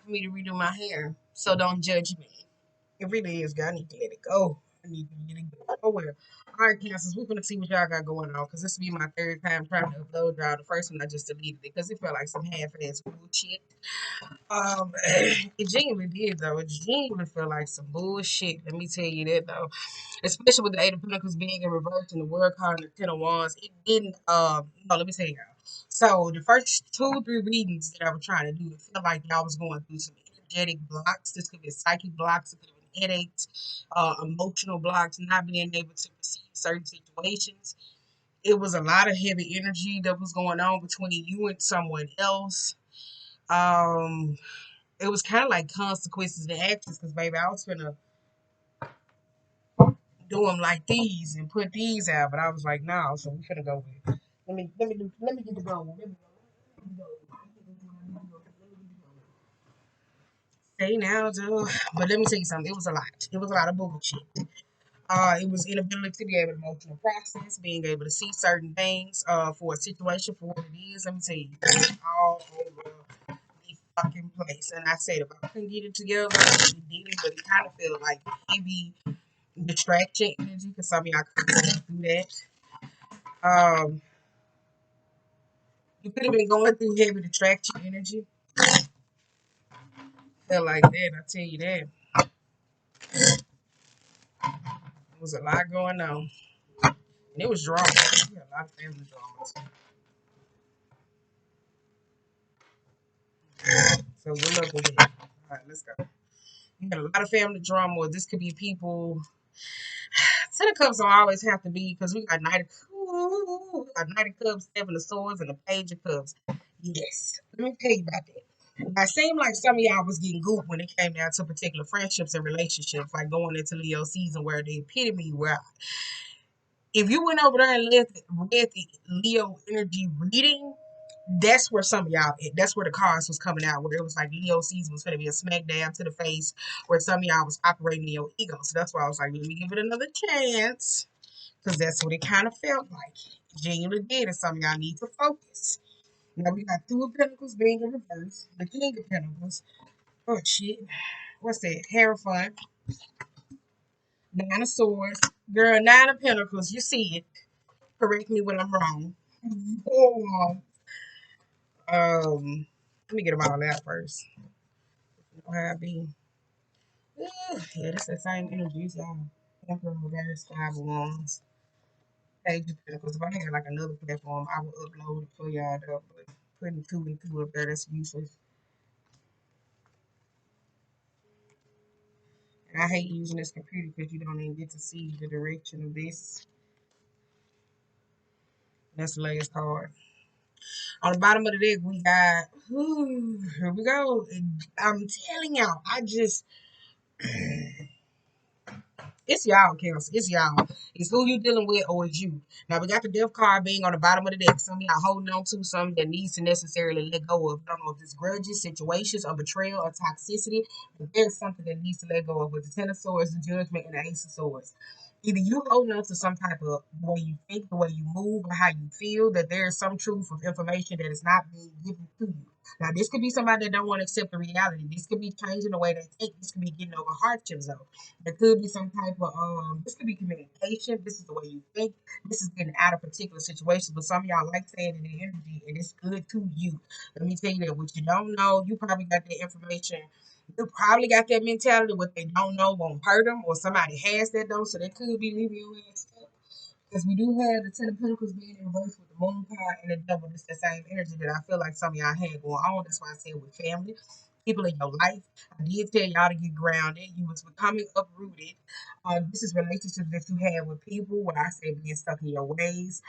for me to redo my hair. So don't judge me. It really is, God. I need to let it go. I need to let it go. Oh well. All right, cancers. We're gonna see what y'all got going on because this will be my third time trying to upload y'all. The first one I just deleted it because it felt like some half-ass bullshit. It genuinely did though. It genuinely felt like some bullshit. Let me tell you that though. Especially with the Eight of Pentacles being in reverse and the World card and the Ten of Wands, it didn't. No, let me tell you. So the first 2 or 3 readings that I was trying to do, it felt like y'all was going through some energetic blocks. This could be psychic blocks. It could have been headaches, emotional blocks, not being able to perceive certain situations. It was a lot of heavy energy that was going on between you and someone else. Um, it was kind of like consequences and actions because, baby, I was gonna do them like these and put these out, but I was like, no, so we finna go with. Let me get the go. Let me go. Say now, dude. But let me tell you something. It was a lot. It was a lot of bullshit. It was inability to be able to emotional process, being able to see certain things for a situation for what it is. Let me tell you, it's all over the fucking place. And I said, if I couldn't get it together, it didn't, but it kind of felt like heavy distraction energy because some of y'all couldn't do that. Um, you could have been going through heavy distraction energy. Felt like that, I tell you that. There was a lot going on. And it was drama. We had a lot of family dramas. So good luck with that. All right, let's go. We had a lot of family drama. Or this could be people. Ten of Cups don't always have to be because we got Knight of Cups, Seven of Swords, and a Page of Cups. Yes. Let me tell you about that. I seemed like some of y'all was getting goofed when it came down to particular friendships and relationships, like going into Leo season where the epitome where if you went over there and read the Leo energy reading, that's where some of y'all, that's where the cards was coming out, where it was like Leo season was going to be a smackdown to the face, where some of y'all was operating in your ego. So that's why I was like, let me give it another chance, because that's what it kind of felt like. Genuinely did, and some of y'all need to focus. Now we got 2 of Pentacles being in reverse, the King of Pentacles. Oh shit, what's that? Hierophant, 9 of Swords, girl, 9 of Pentacles. You see it. Correct me when I'm wrong. Let me get them all out first. You know how I be. Yeah, that's the same energies, y'all. Emperor reverse, 5 of Wands, Page of Pentacles. If I had like another platform, I would upload it for y'all though. But putting 2 and 2 up there, that's useless. And I hate using this computer because you don't even get to see the direction of this. That's the last card. On the bottom of the deck, we got, here we go. I'm telling y'all, it's y'all, Cancer. It's y'all. It's who you dealing with or it's you. Now, we got the death card being on the bottom of the deck. Some of y'all holding on to something that needs to necessarily let go of. I don't know if it's grudges, situations, or betrayal, or toxicity. But there's something that needs to let go of with the Ten of Swords, the Judgment, and the Ace of Swords. Either you holding on to some type of the way you think, the way you move, or how you feel, that there is some truth of information that is not being given to you. Now, this could be somebody that don't want to accept the reality. This could be changing the way they think. This could be getting over hardships, though. There could be some type of this could be communication. This is the way you think. This is getting out of particular situations. But some of y'all like saying in the energy, and it's good to you. Let me tell you that what you don't know, you probably got that information. You probably got that mentality. What they don't know won't hurt them, or somebody has that though, so they could be leaving your ass stuck. Because we do have the Ten of Pentacles being in reverse with the Moon card and the Devil. It's the same energy that I feel like some of y'all had going on. That's why I said with family, people in your life. I did tell y'all to get grounded. You was becoming uprooted. This is relationships that you had with people. When I say being stuck in your ways,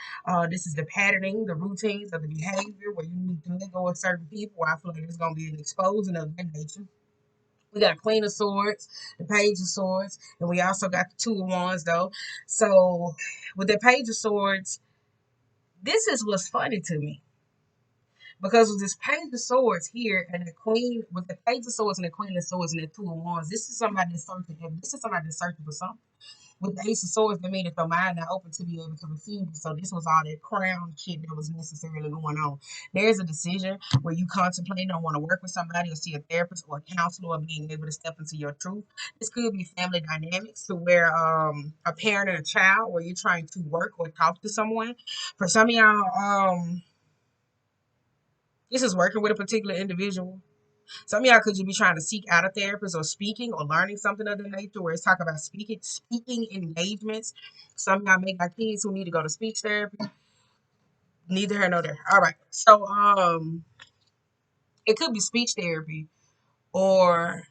this is the patterning, the routines of the behavior where you need to let go of certain people. Where I feel like there's going to be an exposing of that nature. We got Queen of Swords, the Page of Swords, and we also got the 2 of Wands, though. So, with the Page of Swords, this is what's funny to me. Because with this Page of Swords here and the Queen, with the Page of Swords and the Queen of Swords and the 2 of Wands, this is somebody that's searching for something. With the Ace of Swords, that means that their mind not open to be able to receive it. So this was all that crown shit that was necessarily going on. There's a decision where you contemplate on want to work with somebody or see a therapist or a counselor or being able to step into your truth. This could be family dynamics to where a parent and a child where you're trying to work or talk to someone. For some of y'all, this is working with a particular individual. Some of y'all could just be trying to seek out a therapist or speaking or learning something of the nature where it's talking about speaking engagements. Some of y'all may got kids who need to go to speech therapy. Neither here nor there. All right. So it could be speech therapy or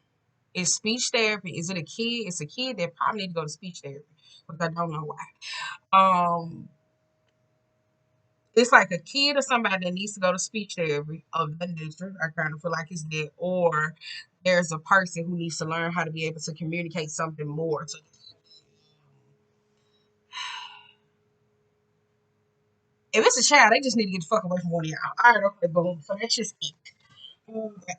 is speech therapy. Is it a kid? It's a kid that probably need to go to speech therapy, but I don't know why. It's like a kid or somebody that needs to go to speech therapy of that nature. I kind of feel like it's that, or there's a person who needs to learn how to be able to communicate something more. So if it's a child, they just need to get the fuck away from one of y'all. All right, okay, boom. So that's just it.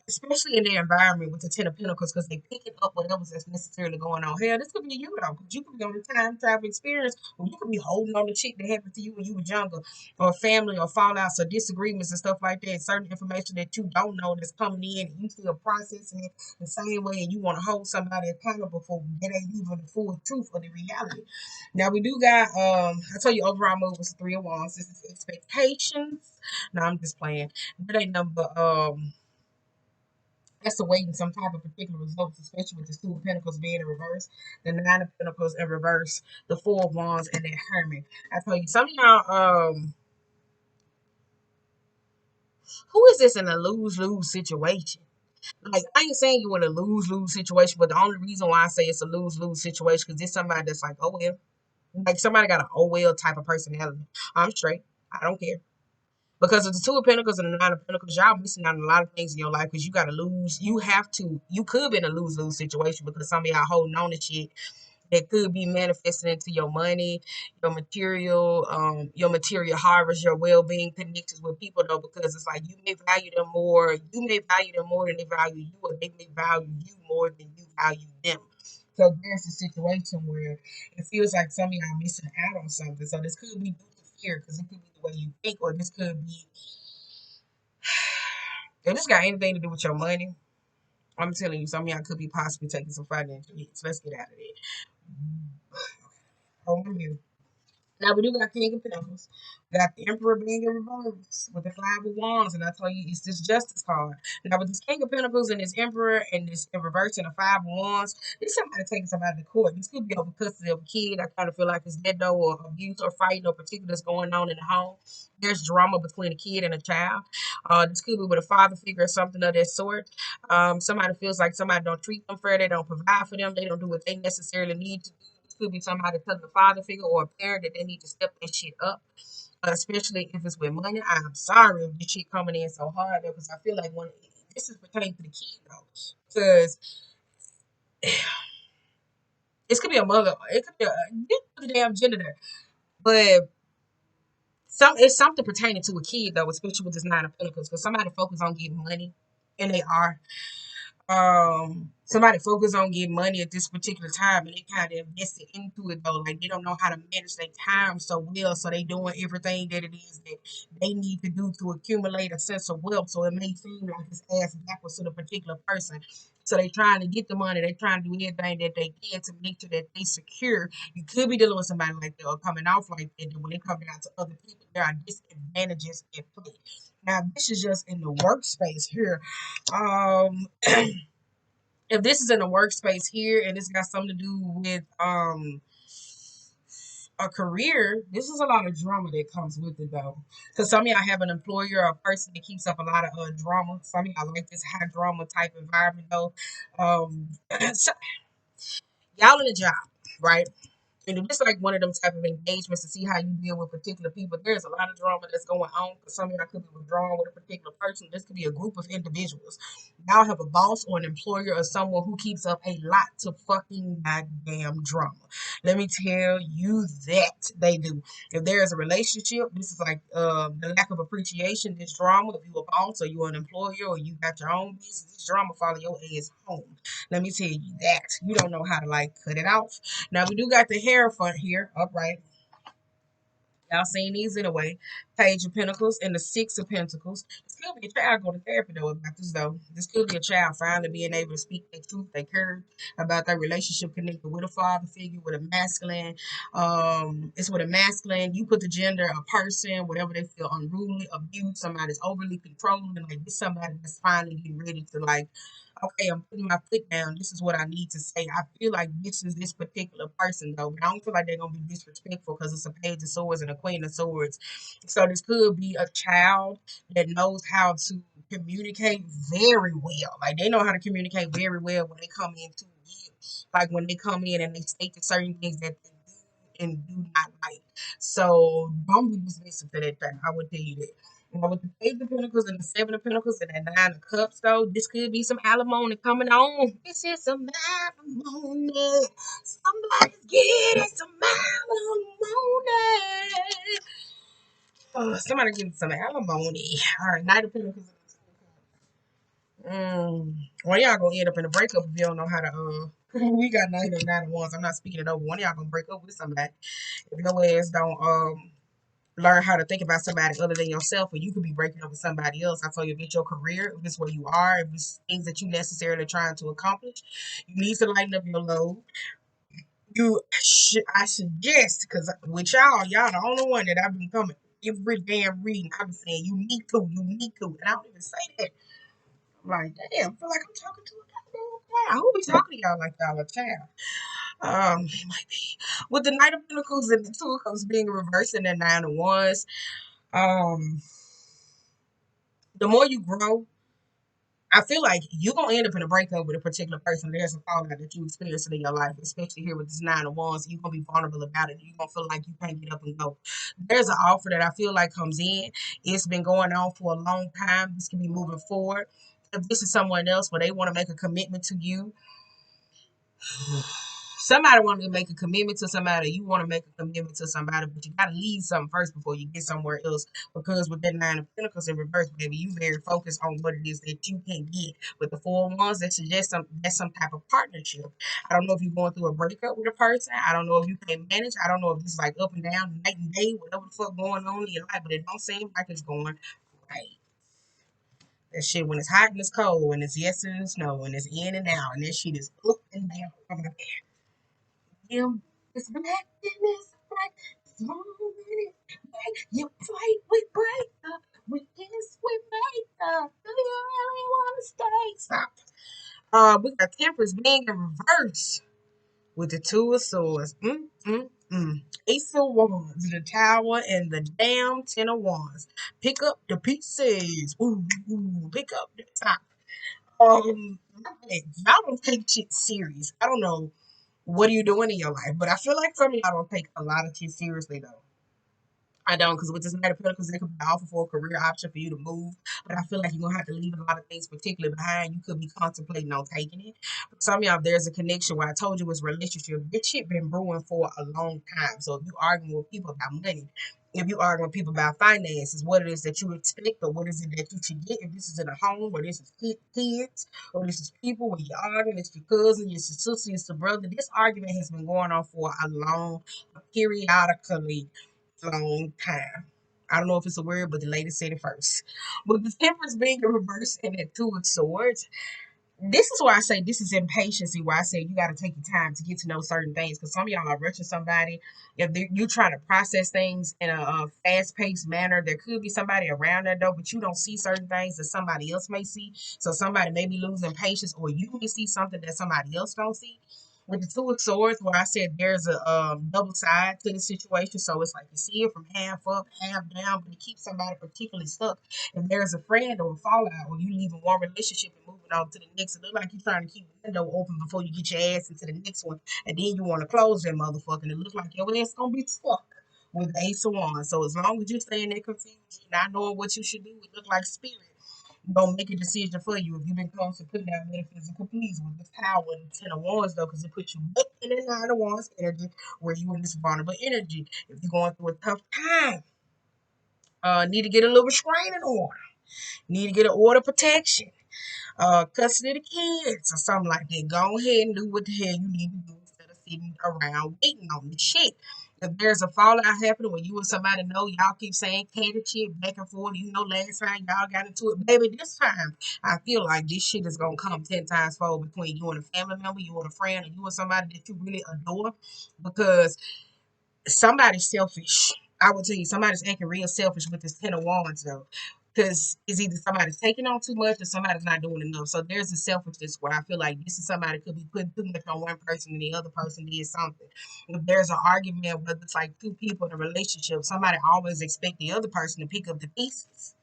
Especially in their environment with the Ten of Pentacles, because they picking up whatever that's necessarily going on. Hell, this could be you though, because you could be on a time travel experience, or you could be holding on to shit that happened to you when you were younger, or family, or fallouts, or disagreements and stuff like that. Certain information that you don't know that's coming in, and you still processing it the same way, and you want to hold somebody accountable for that ain't even the full truth of the reality. Now we do got I told you overall move was 3 of Wands. This is expectations. No, I'm just playing. That ain't number that's awaiting some type of particular results, especially with the Two of Pentacles being in reverse, the Nine of Pentacles in reverse, the Four of Wands, and the Hermit. I tell you, some of y'all, who is this in a lose-lose situation? Like, I ain't saying you in a lose-lose situation, but the only reason why I say it's a lose-lose situation because it's somebody that's like, oh well. Like, somebody got an oh well type of personality. I'm straight. I don't care. Because of the Two of Pentacles and the Nine of Pentacles, y'all missing out on a lot of things in your life because you got to lose. You could be in a lose-lose situation because some of y'all holding on to shit that could be manifesting into your money, your material harvest, your well-being connections with people though, because it's like you may value them more. You may value them more than they value you, or they may value you more than you value them. So there's a situation where it feels like some of y'all missing out on something. So this could be due to fear, because it could be the way you think, or this could be if this got anything to do with your money. I'm telling you, some of y'all could be possibly taking some financial hits. Let's get out of it. Hold on here. Now we do got King of Pentacles. We got the Emperor being in reverse with the Five of Wands, and I tell you, it's this Justice card. Now with this King of Pentacles and this Emperor and this in reverse and the Five of Wands, this somebody taking somebody to court. This could be over custody of a kid. I kind of feel like it's dead though, or abuse or fighting or particulars going on in the home. There's drama between a kid and a child. This could be with a father figure or something of that sort. Somebody feels like somebody don't treat them fair. They don't provide for them. They don't do what they necessarily need to do. Could be somebody telling a father figure or a parent that they need to step that shit up, especially if it's with money. I'm sorry if this shit coming in so hard because I feel like this is pertaining to the kid though, because this could be a mother, it could be the damn gender there, but it's something pertaining to a kid though, especially with this Nine of Pentacles, because somebody focus on getting money, and they are. Somebody focus on getting money at this particular time and they kind of invested into it though. Like they don't know how to manage their time so well, so they doing everything that it is that they need to do to accumulate a sense of wealth. So it may seem like it's ass backwards to the particular person. So they trying to get the money, they trying to do everything that they can to make sure that they secure. You could be dealing with somebody like that or coming off like that. When it comes down to other people, there are disadvantages at play. Now this is just in the workspace here. Um if this is in a workspace here and it's got something to do with a career, this is a lot of drama that comes with it though. Because some of y'all have an employer or a person that keeps up a lot of drama. Some of y'all like this high drama type environment though. So, y'all in a job, right? And if it's like one of them type of engagements to see how you deal with particular people, there's a lot of drama that's going on. Some of y'all could be withdrawn with a particular person. This could be a group of individuals. Y'all have a boss or an employer or someone who keeps up a lot to fucking goddamn drama. Let me tell you that they do. If there is a relationship, this is like the lack of appreciation, this drama. If you a boss or you an employer or you got your own business, this drama follow your ass home. Let me tell you that. You don't know how to like cut it off. Now we do got the Hierophant here, upright. Y'all seen these anyway. Page of Pentacles and the Six of Pentacles. This could be a child going to therapy though about this though. This could be a child finally being able to speak their truth, they care about their relationship connected with a father figure, with a masculine. It's with a masculine. You put the gender, a person, whatever they feel unruly, abused, somebody's overly controlling, like this somebody that's finally getting ready to like, okay, I'm putting my foot down. This is what I need to say. I feel like this is this particular person though, but I don't feel like they're gonna be disrespectful because it's a page of swords and a queen of swords. So this could be a child that knows how to communicate very well. Like they know how to communicate very well when they come into you. Like when they come in and they state the certain things that they do and do not like. So don't be dismissive to that thing. I would tell you that. Now, with the Page of Pentacles and the Seven of Pentacles and the Nine of Cups, though, this could be some alimony coming on. This is some alimony. Somebody's getting some alimony. Somebody getting some alimony. All right, Knight of Pentacles. One of y'all gonna end up in a breakup if you don't know how to. We got Nine of Wands. I'm not speaking it over. One of y'all gonna break up with somebody if your ass don't learn how to think about somebody other than yourself, or you could be breaking up with somebody else. I told you, if it's your career, if it's where you are, if it's things that you necessarily trying to accomplish, you need to lighten up your load. I suggest, because with y'all the only one that I've been coming every damn reading. I've been saying you need to, and I don't even say that. I'm like, damn, I feel like I'm talking to a goddamn child. Who be talking to y'all like y'all a child? Might be with the Knight of Pentacles and the Two of Cups being reversed and the Nine of Wands. Um, the more you grow, I feel like you're gonna end up in a breakup with a particular person. There's a fallout that you experienced in your life, especially here with this Nine of Wands. You're gonna be vulnerable about it. You're gonna feel like you can't get up and go. There's an offer that I feel like comes in. It's been going on for a long time. This can be moving forward. If this is someone else where they want to make a commitment to you, somebody want to make a commitment to somebody, you want to make a commitment to somebody, but you got to leave something first before you get somewhere else. Because with that Nine of Pentacles in reverse, baby, you very focused on what it is that you can get. With the Four of Wands, that suggests that's some type of partnership. I don't know if you're going through a breakup with a person. I don't know if you can manage. I don't know if it's like up and down, night and day, whatever the fuck going on in your life, but it don't seem like it's going right. That shit, when it's hot and it's cold, when it's yes and it's no, when it's in and out, and that shit is up and down. I'm like, him. It's black and it's black. It's wrong and it's black. You fight, we break up. We kiss, we make up. Do you really want to stay? Stop. We got Temperance being in reverse with the Two of Swords. Ace of Wands, the Tower, and the damn Ten of Wands. Pick up the pieces. Pick up the top. Y'all don't take shit serious. I don't know what are you doing in your life, but I feel like some of y'all don't take a lot of shit seriously though. I don't, because with this Knight of Pentacles, it could be offer for a career option for you to move. But I feel like you're gonna have to leave a lot of things, particularly behind. You could be contemplating on taking it. For some of y'all, there's a connection where I told you it's relationship. This shit been brewing for a long time. So if you arguing with people about money, if you arguing with people about finances, what it is that you expect or what is it that you should get, if this is in a home or this is kids or this is people where you're arguing, it's your cousin, it's your sister, it's your brother. This argument has been going on for a long, periodically long time. I don't know if it's a word, but the lady said it first. With the Temperance being in reverse and the Two of Swords, this is why I say this is impatience. Why I say you got to take your time to get to know certain things. Because some of y'all are rushing somebody. If you're trying to process things in a fast-paced manner, there could be somebody around there though, but you don't see certain things that somebody else may see. So somebody may be losing patience, or you may see something that somebody else don't see. With the Two of Swords, where I said there's a double side to the situation, so it's like you see it from half up, half down, but it keeps somebody particularly stuck. If there's a friend or a fallout, or you leaving one relationship and moving on to the next, it look like you're trying to keep the window open before you get your ass into the next one, and then you want to close that motherfucker, and it looks like your ass gonna be stuck with the Ace of Wands. So as long as you stay in that confusion, not knowing what you should do, it look like spirit. Don't make a decision for you if you've been close to putting out metaphysical pleas with this power and the 10 of Wands though, because it puts you back in the 9 of Wands energy where you in this vulnerable energy. If you're going through a tough time, need to get a little restraining order, need to get an order of protection, custody of the kids or something like that. Go ahead and do what the hell you need to do instead of sitting around waiting on the shit. If there's a fallout happening where you and somebody know y'all keep saying candy shit back and forth, last time y'all got into it, baby, this time I feel like this shit is gonna come 10 times fold between you and a family member, you and a friend, or you and somebody that you really adore, because somebody's selfish. I would tell you, somebody's acting real selfish with this 10 of Wands though. Because it's either somebody's taking on too much or somebody's not doing enough. So there's a selfishness where I feel like this is somebody could be putting too much on one person and the other person did something. If there's an argument, whether it's like two people in a relationship, somebody always expect the other person to pick up the pieces.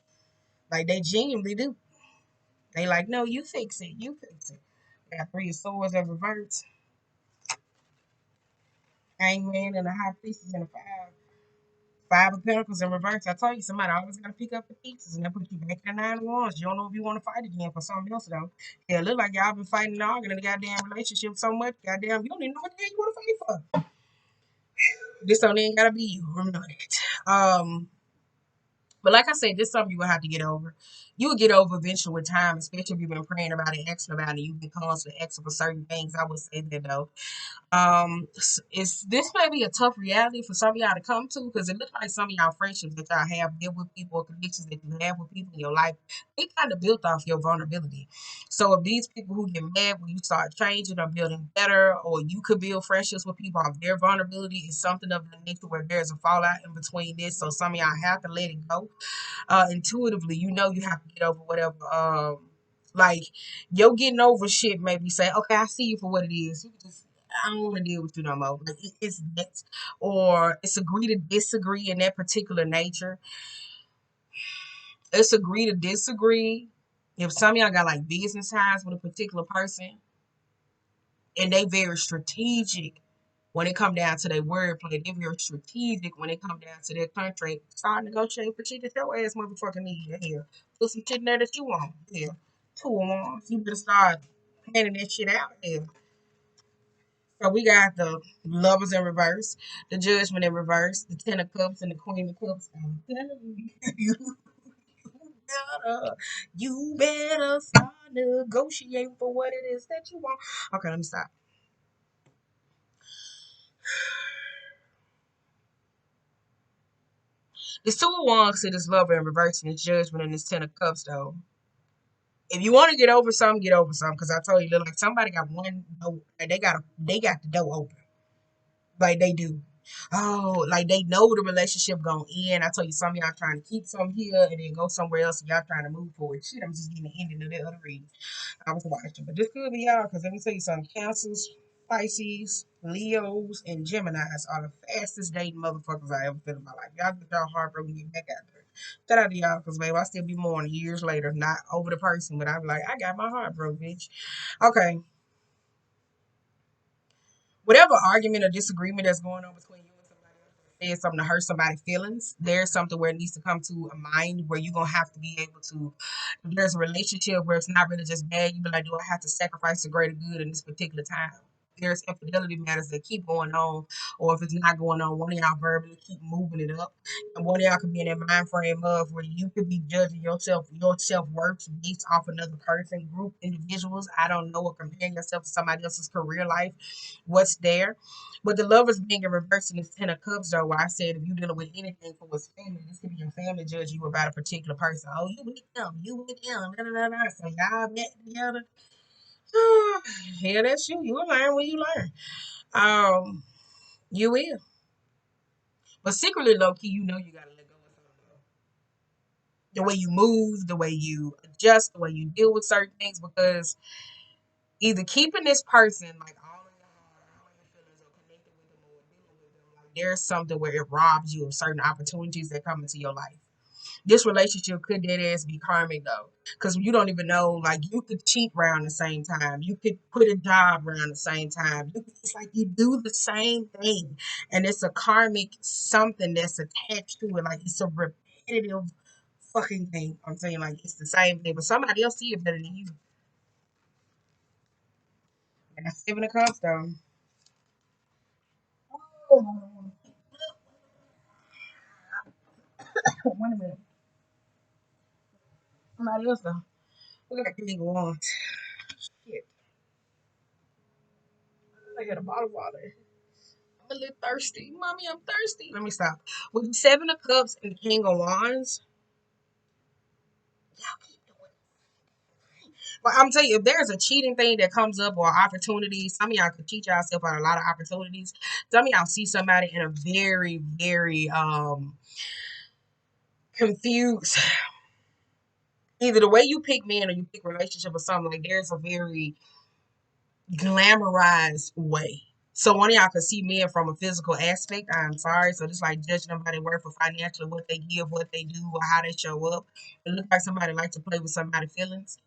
Like they genuinely do. They like, no, you fix it. You fix it. Got 3 of Swords in reverse. Hangman and the High Priestess in the 5 of Pentacles in reverse. I told you, somebody always got to pick up the pieces and that puts you back in the 9 of Wands. You don't know if you want to fight again for something else, though. Yeah, it look like y'all been fighting and arguing in the goddamn relationship so much. Goddamn, you don't even know what the hell you want to fight for. This don't even got to be you. Remember that. But like I said, this is something you will have to get over. You will get over eventually with time, especially if you've been praying about it, asking about it, you've been constantly asking for certain things. I would say that though. It's this may be a tough reality for some of y'all to come to because it looks like some of y'all friendships that y'all have built with people or connections that you have with people in your life, they kind of built off your vulnerability. So if these people who get mad when you start changing or building better, or you could build friendships with people off their vulnerability, is something of the nature where there's a fallout in between this. So some of y'all have to let it go. Intuitively, you have to get over whatever. Like you're getting over shit. Maybe say, okay, I see you for what it is. You just I don't want to deal with you no more. Like it's that, or it's agree to disagree in that particular nature. It's agree to disagree. If some of y'all got like business ties with a particular person, and they very strategic when it come down to their wordplay, they very strategic when it come down to their contract. Start negotiating for shit that your ass motherfucking need. Here, put some shit in there that you want. Here, 2 of Wands. You better start planning that shit out. Here. So we got the Lovers in reverse, the Judgment in reverse, the 10 of Cups, and the Queen of Cups. I'm telling you, better, you better start negotiating for what it is that you want. Okay, let me stop. It's 2 of Wands to this Lover in reverse and this Judgment and this 10 of Cups though. If you want to get over something, get over something. Cause I told you, look like somebody got one door, they got the door open. Like they do. Oh, like they know the relationship going in. I told you some of y'all trying to keep some here and then go somewhere else and y'all trying to move forward. Shit, I'm just getting the ending of the other reading. I was watching. But this could be y'all, because let me tell you something. Cancers, Pisces, Leos, and Geminis are the fastest dating motherfuckers I ever feel in my life. Y'all get y'all heartbroken and get back out there. Shout out to y'all, because baby, I still be mourning years later, not over the person, but I be like, I got my heart broke, bitch. Okay. Whatever argument or disagreement that's going on between you and somebody else, said something to hurt somebody's feelings, there's something where it needs to come to a mind where you're gonna have to be able to, if there's a relationship where it's not really just bad, you be like, do I have to sacrifice the greater good in this particular time? There's infidelity matters that keep going on, or if it's not going on, one of y'all verbally keep moving it up, and one of y'all could be in that mind frame of where you could be judging your self worth based off another person, group, individuals. I don't know, or comparing yourself to somebody else's career life, what's there. But the Lovers being in reverse in this 10 of Cups, though, where I said if you're dealing with anything for his family, this could be your family judge you about a particular person. Oh, you with them, you with them, da, da, da, da. So y'all met together. Yeah, that's you. You will learn when you learn. Um, you will. But secretly, low key, you gotta let go of something. The way you move, the way you adjust, the way you deal with certain things, because either keeping this person like all in your heart, all in your feelings, or connected with them or dealing with them, like there's something where it robs you of certain opportunities that come into your life. This relationship could dead ass be karmic though, because you don't even know. Like you could cheat around the same time, you could quit a job around the same time. It's like you do the same thing, and it's a karmic something that's attached to it. Like it's a repetitive fucking thing. I'm saying like it's the same thing, but somebody else see it better than you. And that's 7 of Cups though. Oh, wait a minute. Somebody else though. We got King of Wands. Shit. I got a bottle of water. I'm a little thirsty. Mommy, I'm thirsty. Let me stop. With the 7 of Cups and the King of Wands, but I'm telling you, if there's a cheating thing that comes up or opportunities, some of y'all could cheat yourself out a lot of opportunities. Some of y'all see somebody in a very, very confused. Either the way you pick men or you pick relationship or something, like there's a very glamorized way. So one of y'all could see men from a physical aspect. I'm sorry. So just like judging them by their worth for financially, what they give, what they do, or how they show up. It looks like somebody likes to play with somebody's feelings.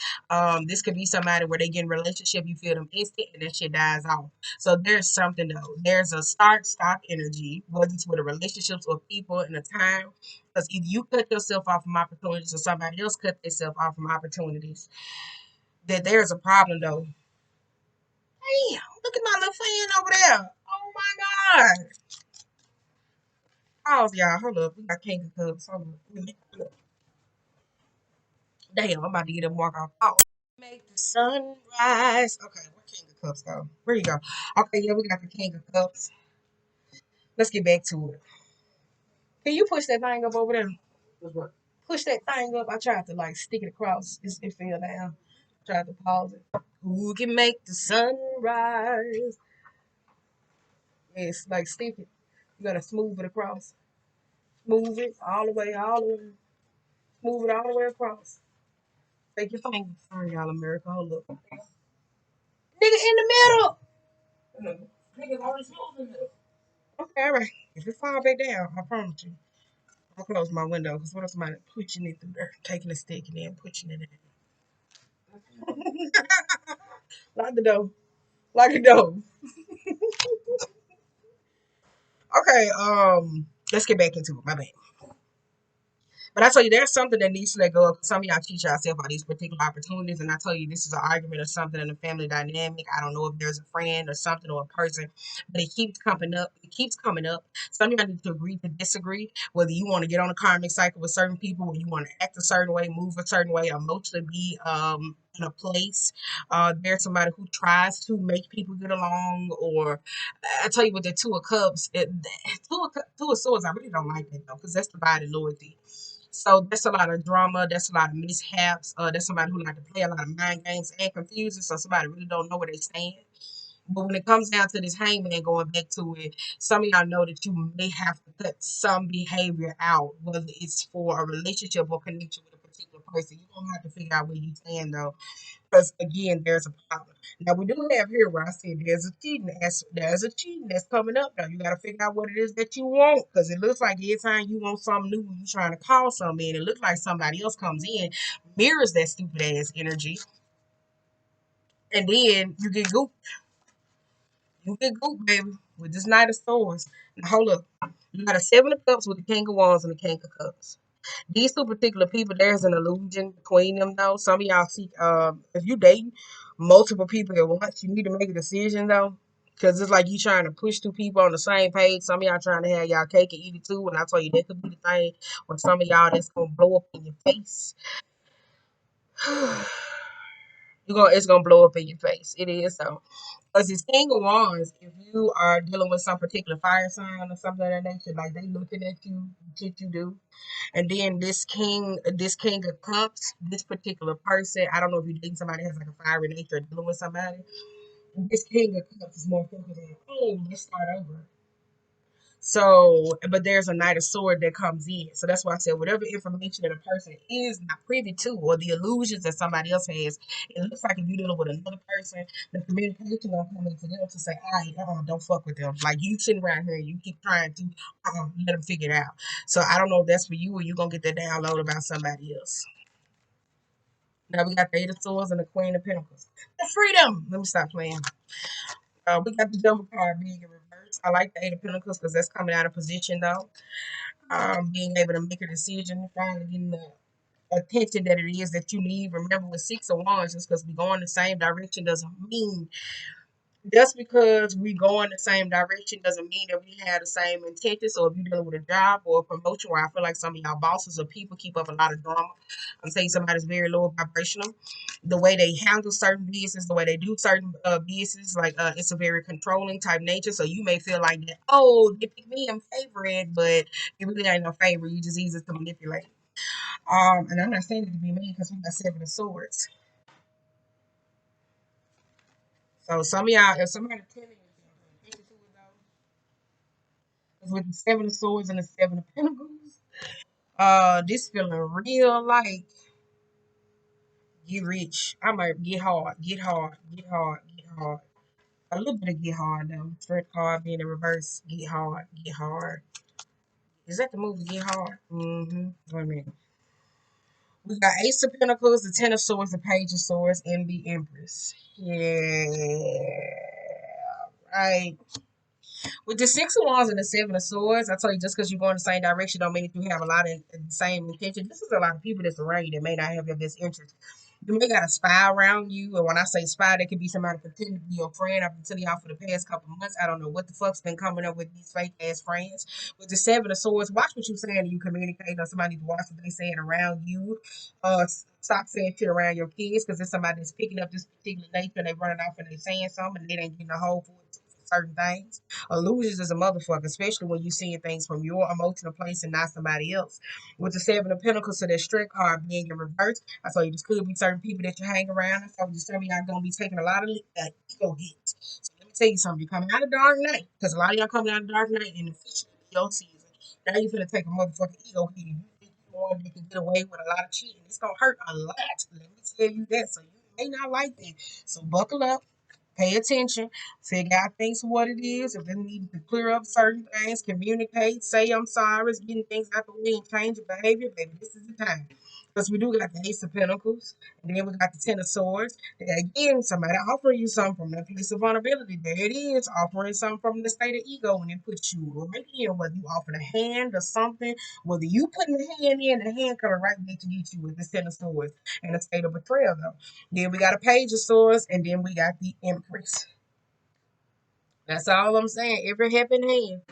This could be somebody where they get in a relationship, you feel them instant, and that shit dies off. So there's something though. There's a start stop energy, whether it's with a relationships or people in a time. Because if you cut yourself off from opportunities or somebody else cut themselves off from opportunities, that there's a problem though. Damn, look at my little fan over there. Oh my God. Pause, y'all. Hold up. We got King of Cups. Hold up. Damn, I'm about to get up and walk off. Oh. Make the sun rise. Okay, where King of Cups go? Where you go? Okay, yeah, we got the King of Cups. Let's get back to it. Can you push that thing up over there? Push that thing up. I tried to like stick it across. It fell down. Tried to pause it. Who can make the sun rise? It's like stick it. You gotta smooth it across. Move it all the way, all the way. Move it all the way across. Take your finger. Sorry, y'all, America. Hold up. Nigga in the middle. Nigga already smooth in the middle. Okay, all right. If it fall back down, I promise you. I'll close my window because what if somebody pushing it through there, taking a stick and then pushing it in. Lock the door. Lock the door. Okay, let's get back into it. My bad. But I tell you, there's something that needs to let go of. Some of y'all teach yourself about these particular opportunities, and I tell you, this is an argument or something in the family dynamic. I don't know if there's a friend or something or a person, but it keeps coming up. It keeps coming up. Some of y'all need to agree to disagree. Whether you want to get on a karmic cycle with certain people, or you want to act a certain way, move a certain way, emotionally be in a place. There's somebody who tries to make people get along, or I tell you, with the 2 of Cups, two of Swords, I really don't like that though, because that's divided loyalty. So that's a lot of drama. That's a lot of mishaps. That's somebody who like to play a lot of mind games and confusion. So somebody really don't know where they stand. But when it comes down to this hangman, going back to it, some of y'all know that you may have to cut some behavior out, whether it's for a relationship or connection with a particular person. You don't have to figure out where you stand though, because again, there's a problem. Now we do have here where I said there's a cheating that's coming up. Now you got to figure out what it is that you want, because it looks like every time you want something new, you're trying to call something in. It looks like somebody else comes in, mirrors that stupid ass energy, and then you get gooped. You get gooped, baby, with this Knight of Swords. Now hold up, you got a 7 of Cups with the King of Wands and the King of Cups. These two particular people, there's an illusion between them though. Some of y'all see, if you date multiple people at once, you need to make a decision though. Cause it's like you trying to push two people on the same page. Some of y'all trying to have y'all cake and eat it too. And I tell you that could be the thing. Or some of y'all that's gonna blow up in your face. It's gonna blow up in your face. It is so. Because it's King of Wands, if you are dealing with some particular fire sign or something of that nature, like they looking at you, shit you do. And then this King of Cups, this particular person, I don't know if you're dating somebody that has like a fiery nature or dealing with somebody. This King of Cups is more focused on, oh, let's start over. So, but there's a Knight of Sword that comes in. So that's why I said whatever information that a person is not privy to, or the illusions that somebody else has, it looks like if you're dealing with another person, the communication gonna come into them to say, all right, don't fuck with them. Like you sitting around here, you keep trying to let them figure it out. So I don't know if that's for you or you gonna get that download about somebody else. Now we got the 8 of Swords and the Queen of Pentacles. The freedom. Let me stop playing. We got the Devil card being in reverse. I like the 8 of Pentacles because that's coming out of position though. Being able to make a decision, finally getting up. attention that it is that you need. Remember, with Six of Wands, just because we go in the same direction doesn't mean just because we go in the same direction doesn't mean that we have the same intention. So if you're dealing with a job or a promotion where I feel like some of y'all bosses or people keep up a lot of drama, I'm saying somebody's very low vibrational. The way they handle certain business, the way they do certain business, like it's a very controlling type nature. So you may feel like that, oh, they pick me, I'm favorite, but it really ain't no favor. You just easy to manipulate. And I'm not saying it to be mean because we got Seven of Swords. So some of y'all, if somebody telling you with the Seven of Swords and the Seven of Pentacles. This feeling real like get rich. I might get hard, get hard, get hard, get hard. A little bit of get hard though. Straight card being in reverse. Get hard, get hard. Is that the movie Get Hard? Mm-hmm. Wait a minute. We got Ace of Pentacles, the Ten of Swords, the Page of Swords, and the Empress. Yeah. Right. With the Six of Wands and the Seven of Swords, I tell you, just because you go in the same direction don't mean that you have a lot of the same intention. This is a lot of people that's around you that may not have your best interest. You may got a spy around you, and when I say spy, that could be somebody pretending to be your friend. I've been telling y'all for the past couple of months. I don't know what the fuck's been coming up with these fake ass friends. With the Seven of Swords, watch what you saying and you communicate. Or somebody to watch what they saying around you. Stop saying shit around your kids because there's somebody that's picking up this particular nature and they running off and they saying something and they ain't getting a hold for it certain things. Illusions is a motherfucker, especially when you seeing things from your emotional place and not somebody else. With the Seven of Pentacles, so that strength card being in reverse, I told you this could be certain people that you hang around. I told you some of y'all gonna be taking a lot of ego hits. So let me tell you something. You're coming out of dark night, because a lot of y'all coming out of dark night and officially your season. Now you finna take a motherfucking ego hit. You think you're the one that can get away with a lot of cheating. It's gonna hurt a lot. Let me tell you that. So you may not like that. So buckle up. Pay attention, figure out things for what it is. If it needs to clear up certain things, communicate, say I'm sorry, it's getting things out the way and change your behavior, baby. This is the time. Because we do got the Ace of Pentacles, and then we got the Ten of Swords. And again, somebody offering you something from that place of vulnerability. There it is, offering something from the state of ego, and it puts you right in, whether you offer a hand or something, whether you putting the hand in, the hand coming right back to get you with the Ten of Swords and the state of betrayal, though. Then we got a Page of Swords, and then we got the Empress. That's all I'm saying. Every helping hand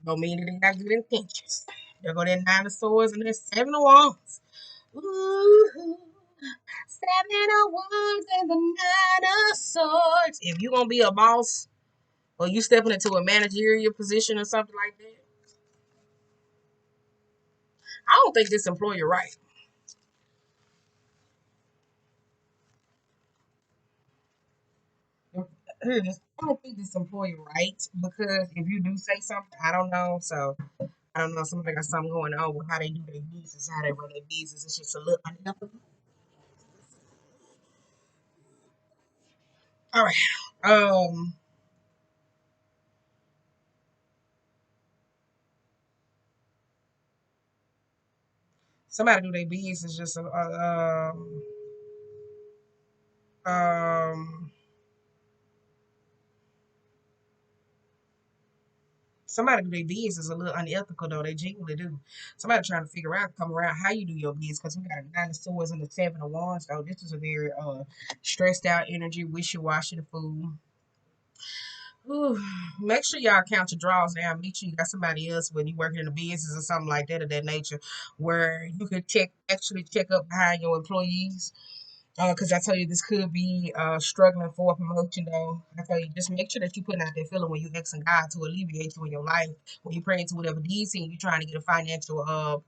don't mean that they got good intentions. There go that Nine of Swords and that Seven of Wands. Ooh, Seven of Wands and the Nine of Swords. If you gonna be a boss or you stepping into a managerial position or something like that, I don't think this employer right. I don't think this employer right because if you do say something, I don't know. So I don't know. Somebody got something going on with how they do their business, how they run their business. It's just a little unethical. All right. Somebody do their business just um somebody do their business a little unethical though. They genuinely do. Somebody trying to figure out, come around how you do your business because we got a Nine of Swords and the Seven of Wands. So this is a very stressed out energy, wishy washy the fool. Ooh, make sure y'all count your draws down. Make sure you got somebody else when you working in a business or something like that of that nature, where you could actually check up behind your employees. Because I tell you, this could be struggling for a promotion, though. I tell you, just make sure that you putting out that feeling when you asking God to alleviate you in your life, when you praying to whatever deeds and you trying to get a financial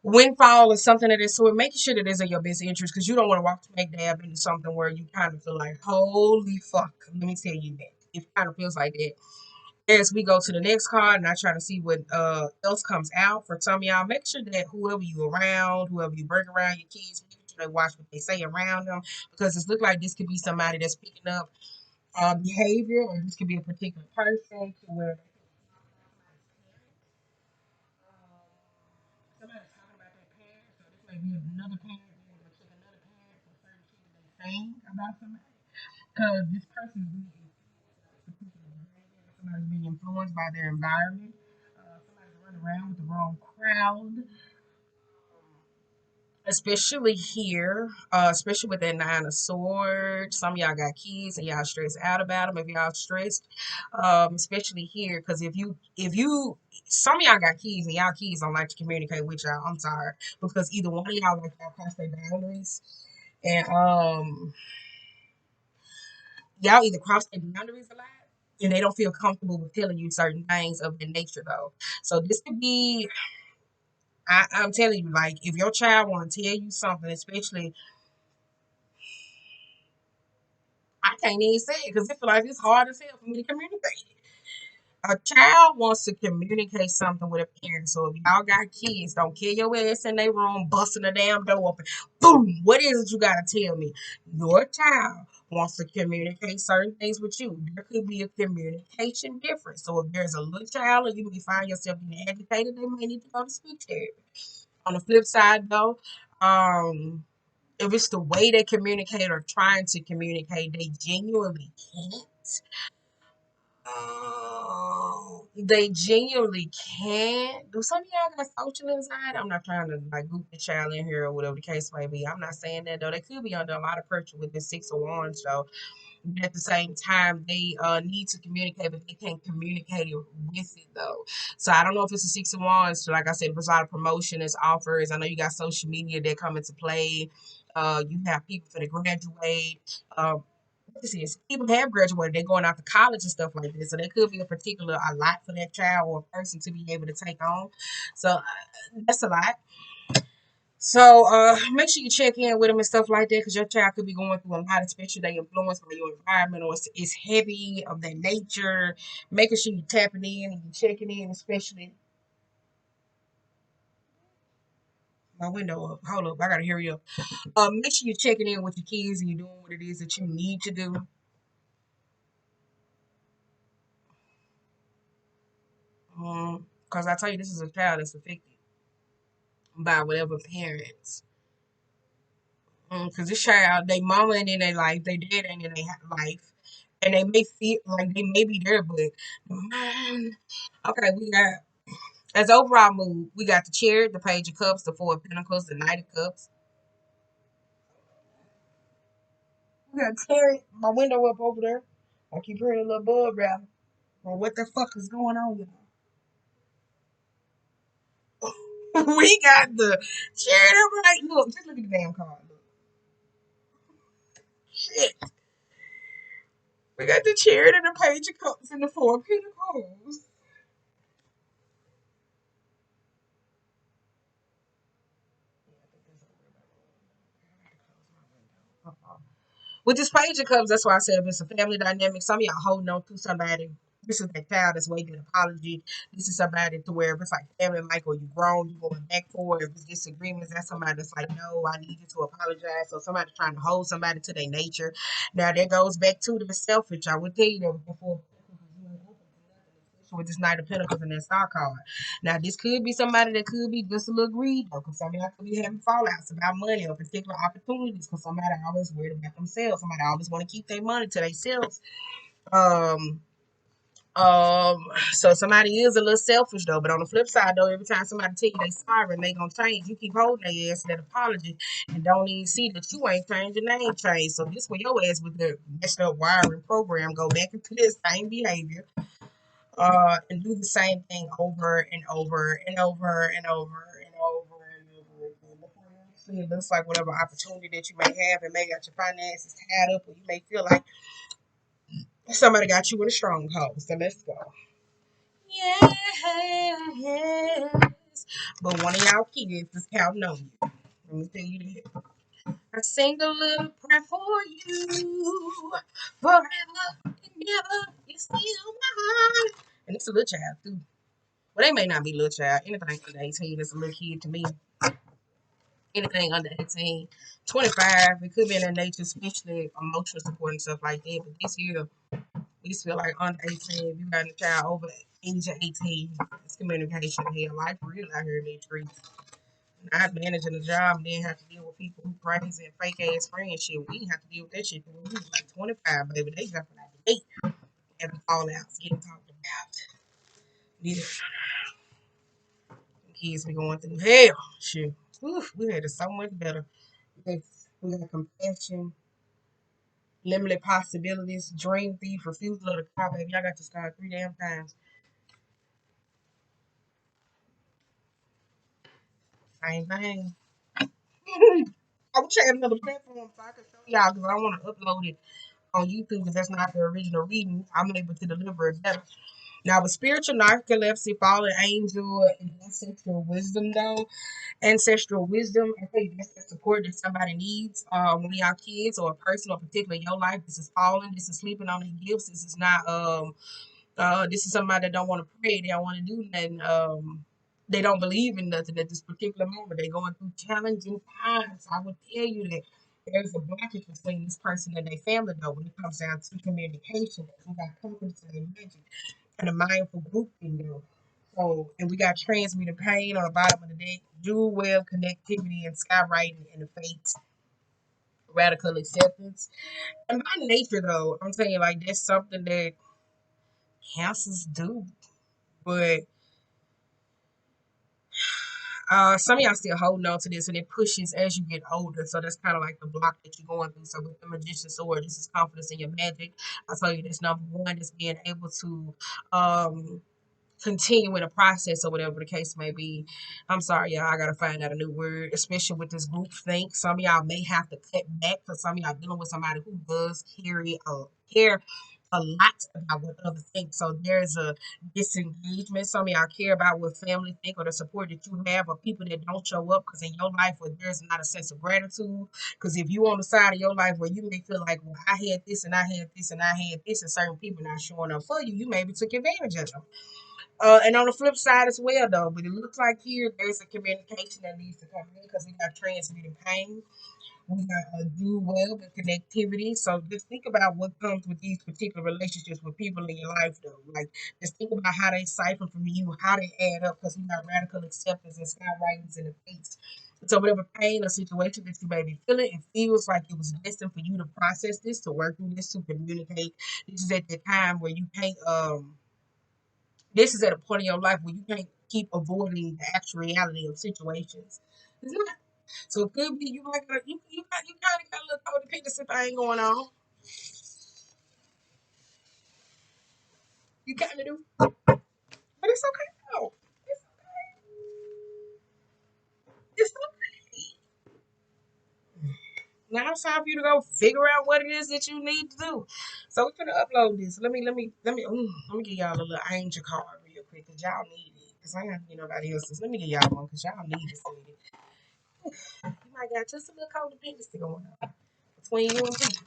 windfall or something of this sort. Making sure that it's in your best interest because you don't want to walk smack dab into something where you kind of feel like, holy fuck. Let me tell you that. It kind of feels like that as we go to the next card and I try to see what else comes out for some of y'all, make sure that whoever you around, whoever you bring around your kids, make sure they watch what they say around them because it looks like this could be somebody that's picking up behavior or this could be a particular person to where somebody's talking about their parents, so this may be another parent being able to check another parent for certain shit that they saying about somebody because this person is being somebody's being influenced by their environment. Somebody's running around with the wrong crowd. especially here, especially with that Nine of Swords. Some of y'all got kids and y'all stressed out about them. If y'all stressed, especially here, because some of y'all got kids and y'all kids don't like to communicate with y'all. I'm sorry, because either one of y'all like y'all cross their boundaries, and y'all either cross their boundaries a lot. And they don't feel comfortable with telling you certain things of their nature, though. So this could be, I'm telling you, like, if your child want to tell you something, especially, I can't even say it because it feel like it's hard as hell for me to communicate. A child wants to communicate something with a parent. So if y'all got kids, don't kill your ass in their room, busting the damn door open. Boom! What is it you gotta tell me? Your child wants to communicate certain things with you. There could be a communication difference. So if there's a little child and you may find yourself being agitated, they may need to go to speech therapy. On the flip side though, if it's the way they communicate or trying to communicate, they genuinely can't. They genuinely can't. Do some of y'all got social anxiety? I'm not trying to like goop the child in here or whatever the case may be. I'm not saying that though. They could be under a lot of pressure with the Six of Wands though. But at the same time, they need to communicate, but they can't communicate it with it though. So I don't know if it's a Six of Wands. So like I said, there's a lot of promotion, there's offers. I know you got social media that come into play. You have people for the graduate. This is people have graduated, they're going out to college and stuff like this. So there could be a lot for that child or person to be able to take on. So that's a lot. So make sure you check in with them and stuff like that because your child could be going through a lot, especially they influenced by your environment or it's heavy of their nature. Making sure you tapping in and you checking in, especially my window up. Hold up, I gotta hurry up. Make sure you're checking in with your kids and you're doing what it is that you need to do. Because I tell you, this is a child that's affected by whatever parents. Because this child, they mama ain't in their life, they dad ain't in their life, and they may feel like they may be there, but okay, we got as overall mood, we got the Chariot, the Page of Cups, the Four of Pentacles, the Knight of Cups. We got Chariot, my window up over there. I keep hearing a little bug rattle. Well, what the fuck is going on, y'all? We got the Chariot right. Look, just look at the damn card. Look. Shit. We got the Chariot and the Page of Cups and the Four of Pentacles. With this Page of Cups, that's why I said if it's a family dynamic, some of y'all holding on to somebody. This is that child that's waiting an apology. This is somebody to where if it's like family, like, or you grown, you going back for it. If it's disagreements, that's somebody that's like, no, I need you to apologize. So somebody trying to hold somebody to their nature. Now that goes back to the selfish. I would tell you that before with this Knight of Pentacles and that Star card. Now, this could be somebody that could be just a little greedy, because some of y'all could be having fallouts about money or particular opportunities, because somebody always worried about themselves. Somebody always want to keep their money to themselves. Um, um, so somebody is a little selfish though, but on the flip side though, every time somebody tell you they sorry and they gonna change, you keep holding their ass to that apology and don't even see that you ain't changed, your name change. So this way your ass with the messed up wiring program go back into this same behavior and do the same thing over and over and over and over and over and over again. Before it looks like whatever opportunity that you may have, and may got your finances tied up, or you may feel like somebody got you in a stronghold. So let's go. Yes, but one of y'all kids is counting on you. Let me tell you that. I sing a little prayer for you forever and ever. It's still mine. And it's a little child too. Well, they may not be little child. Anything under 18 is a little kid to me. Anything under 18, 25, it could be in that nature, especially emotional support and stuff like that. But this year, we just feel like under 18, if you got a child over age of 18, it's communication hell. Life real out here in these streets. Not managing a job and then have to deal with people who crazy and fake ass friends shit. We didn't have to deal with that shit when we was like 25, baby. They jumping out the gate and the fallouts getting talked about. Yeah. Kids be going through hell. Shoot. Oof, we had it so much better. We got compassion, limited possibilities, dream thief, refusal of the call, baby. I got to start 3 damn times. Same thing. I wish I had another platform so I could show y'all because I want to upload it on YouTube because that's not the original reading. I'm able to deliver it better. Now, with spiritual narcolepsy, fallen angel, and ancestral wisdom, though, ancestral wisdom, I think that's the support that somebody needs. One of y'all kids or a person or particularly in your life, this is falling, this is sleeping on their gifts, this is not this is somebody that don't want to pray. They don't want to do nothing. They don't believe in nothing at this particular moment. They're going through challenging times. I would tell you that there's a blockage between this person and their family, though, when it comes down to communication. We got confidence and magic and a mindful group in there. So, and we got transmuted pain on the bottom of the deck, dual web connectivity and skywriting and the fates, radical acceptance. And by nature, though, I'm saying like that's something that cancers do. But some of y'all still holding on to this, and it pushes as you get older. So that's kind of like the block that you're going through. So with the magician sword, this is confidence in your magic. I tell you, this number one is being able to um continue in a process or whatever the case may be. I'm sorry, y'all. I gotta find out a new word, especially with this group think. Some of y'all may have to cut back because some of y'all dealing with somebody who does care a lot about what others think. So there's a disengagement. Some of y'all care about what family think or the support that you have or people that don't show up because in your life where there's not a sense of gratitude. Because if you on the side of your life where you may feel like, well, I had this and I had this and I had this, and certain people not showing up for you, you maybe took advantage of them. And on the flip side as well, though, but it looks like here there's a communication that needs to come in because we got transmitting pain, we got do well with connectivity. So just think about what comes with these particular relationships with people in your life, though. Like just think about how they siphon from you, how they add up, because we got radical acceptance and skywritings in the face. So whatever pain or situation that you may be feeling, it feels like it was destined for you to process this, to work through this, to communicate. This is at the time where you can't this is at a point in your life where you can't keep avoiding the actual reality of situations. It's not. So it could be you might got you kind of got a little codependency thing going on. You kind of do, but it's okay. No, it's, it's okay. Now it's time for you to go figure out what it is that you need to do. So we're gonna upload this. Let me give y'all a little angel card real quick because y'all need it. Because I ain't gonna get nobody else's. Let me give y'all one because y'all need to see it. You might got just a little codependency going on between you and people.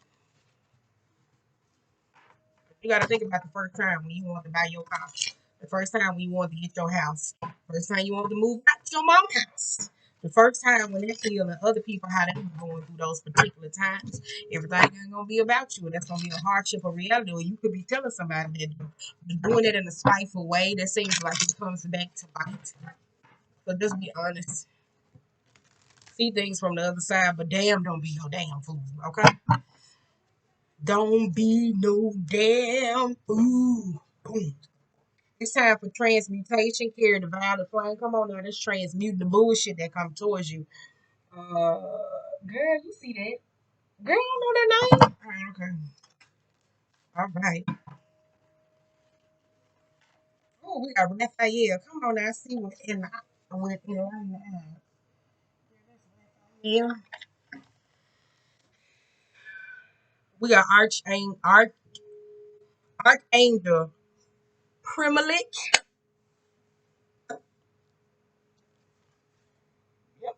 You got to think about the first time when you wanted to buy your house, the first time when you wanted to get your house, first time you wanted to move out to your mom's house, the first time when they're feeling other people how they were going through those particular times. Everything ain't gonna be about you, and that's gonna be a hardship or reality. Or you could be telling somebody that you're doing it in a spiteful way. That seems like it comes back to bite. So just be honest. See things from the other side, but damn, don't be no damn fool, okay? Don't be no damn fool. Boom. It's time for transmutation. Carry the violet flame. Come on now, let's transmute the bullshit that come towards you. Girl, you see that? Girl, you know that name? All right, okay. All right. Oh, we got Raphael. Come on now, see what in the with in the yeah. We got Archangel Primalich. Yep.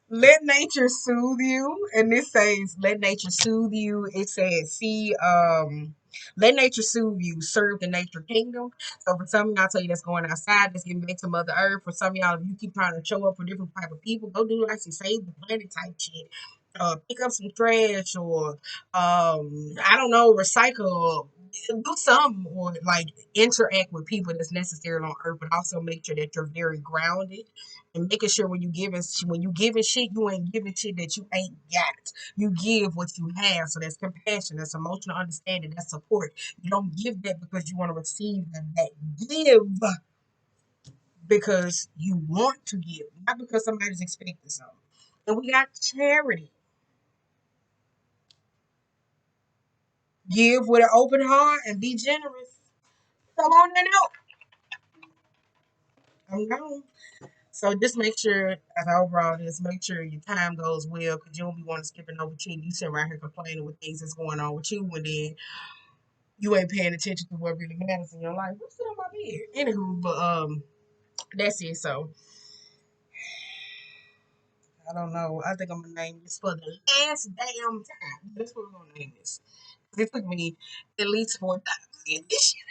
Let nature soothe you. And this says, let nature soothe you. It says, see, let nature soothe you. Serve the nature kingdom. So for some of y'all, I tell you that's going outside, that's getting back to Mother Earth. For some of y'all, if you keep trying to show up for different type of people, go do like some save the planet type shit. Pick up some trash or I don't know, recycle do some or like interact with people that's necessary on earth, but also make sure that you're very grounded and making sure when you giving shit, you ain't giving shit that you ain't got. You give what you have. So that's compassion, that's emotional understanding, that's support. You don't give that because you want to receive that. Give because you want to give, not because somebody's expecting something. And we got charity. Give with an open heart and be generous. Come on and out. I'm gone. So just make sure, as overall, just make sure your time goes well, because you don't be wanting to skipping over cheating. You sit right here complaining with things that's going on with you, and then you ain't paying attention to what really matters in your life. What's on my bed? Anywho, but that's it. So I don't know. I think I'm gonna name this for the last damn time. That's what we're gonna name this. It took me at least 4 times to get this shit.